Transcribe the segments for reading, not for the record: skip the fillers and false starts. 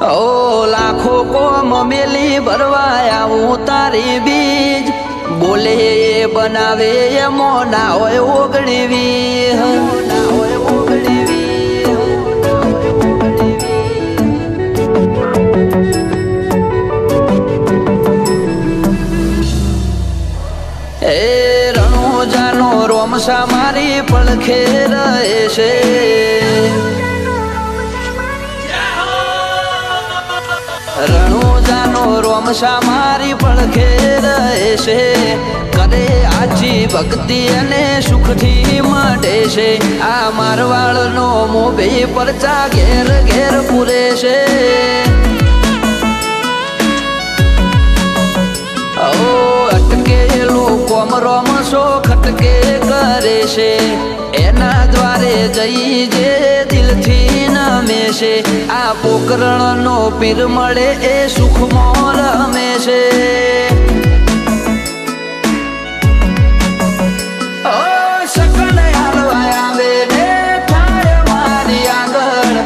ઓ લાખો કોમ મેલી ભરવા આવું તારી બીજ બોલે એ બનાવે એમો ના હોય ઓગણીવી ના હોય ઓગણીવી એ રણોજાનો રોમસા મારી પડખે રહે છે રણોજાનો રોમસા મારી પડખે રહે છે કરે આજી ભક્તિ અને સુખથી મળે છે આ મારવાડનો મોભે પરચા ઘેર ઘેર પૂરે છે ઓ અટકેલું કોમ રોમસો ખટકે કરે છે એના દ્વારે જઈ જે દિલથી નમે છે આ પોકરણનો પીર મળે એ સુખમાં રમે છે સકલ હાલવા આવે ને થાય મારી આગળ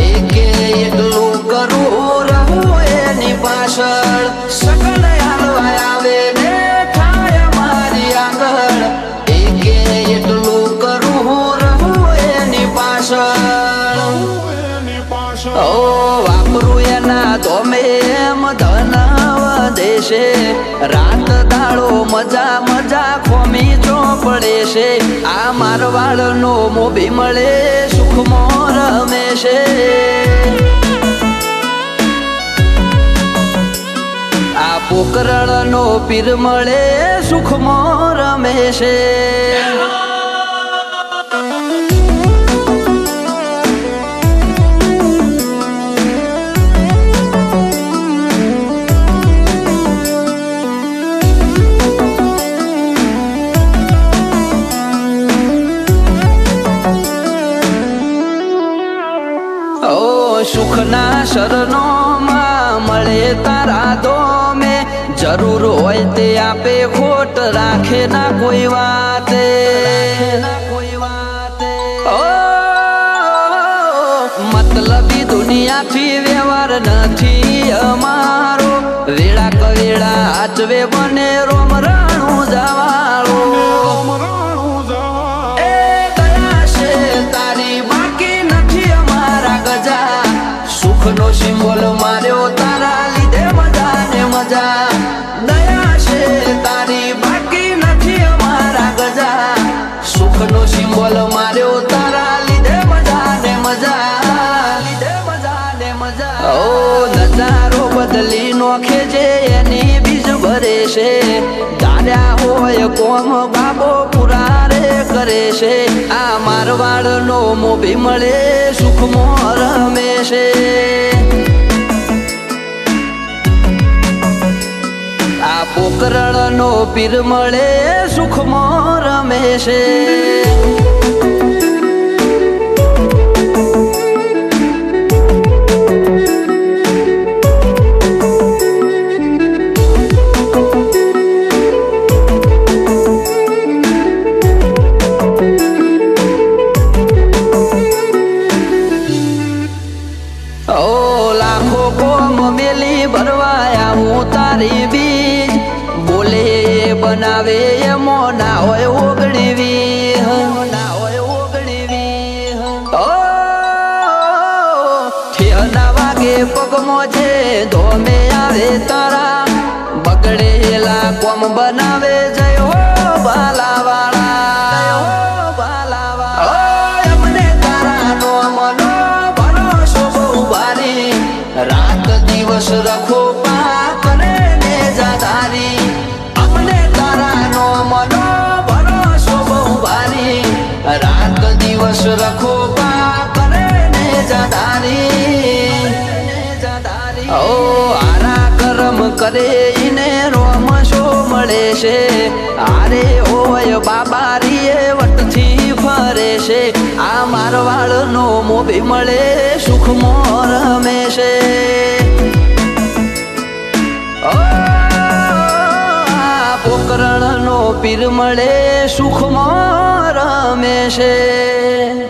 એકે એટલું કરું રહું એની પાછળ સકલ હાલવા આવે ને થાય મારી આગળ એકે એટલું કરું રહું એની પાછળ ઓ વાપરું એના ધોમે એમ ધન વધે છે રાત દાડો મજા મજા ખોમી ચોપડે છે આ મારવાડનો મોભી મળે સુખમાં રમે છે આ પોકરણનો પીર મળે સુખમાં રમે છે સુખના શરણોમાં મળે તારા દોમે જરૂર હોય તે આપે ખોટ રાખે ના કોઈ વાતે ઓ મતલબી દુનિયાથી વ્યવહાર નથી અમારો વેળા કવેળા આચવે બને રોમ રાણું જવાળો નો સિમ્બોલ માર્યો તારા લીધે મજા ને મજા દયા છે તારી બાકી નથી અમારા ગજા સુખનો સિમ્બોલ માર્યો તારા લીધે મજા ને મજા લીધે મજા ને મજા ઓ નજારો બદલી નોખે છે એની બીજ ભરે છે ધાર્યા હોય કોમ બાબો પુરારે કરે છે આ મારવાડનો મોભી મળે સુખમાં રમે છે આ પોકરણનો પીર મળે સુખમાં રમે છે તારી બીજ બોલે એ બનાવે એમો ના હોય ઓગણીવી ના હોય ઓગણીવી ઓ ઠેના વાગે પગમો છે ધોમે આવે તારા બગડેલા કોમ બનાવે જય હો બાલાવાળા એમને તારા નો મનો ભરોસો બહુ ભારી રાત દિવસ રખો રાત દિવસ રખો પા કરે ને જદારી ઓ આરા કરમ કરે ઈને રોમશો મળે છે આરે હોય બાબારી એ વટથી ફરે છે આ મારવાડનો મોભી મળે સુખમાં રમે છે પોકરણનો પીર મળે સુખમાં રમે છે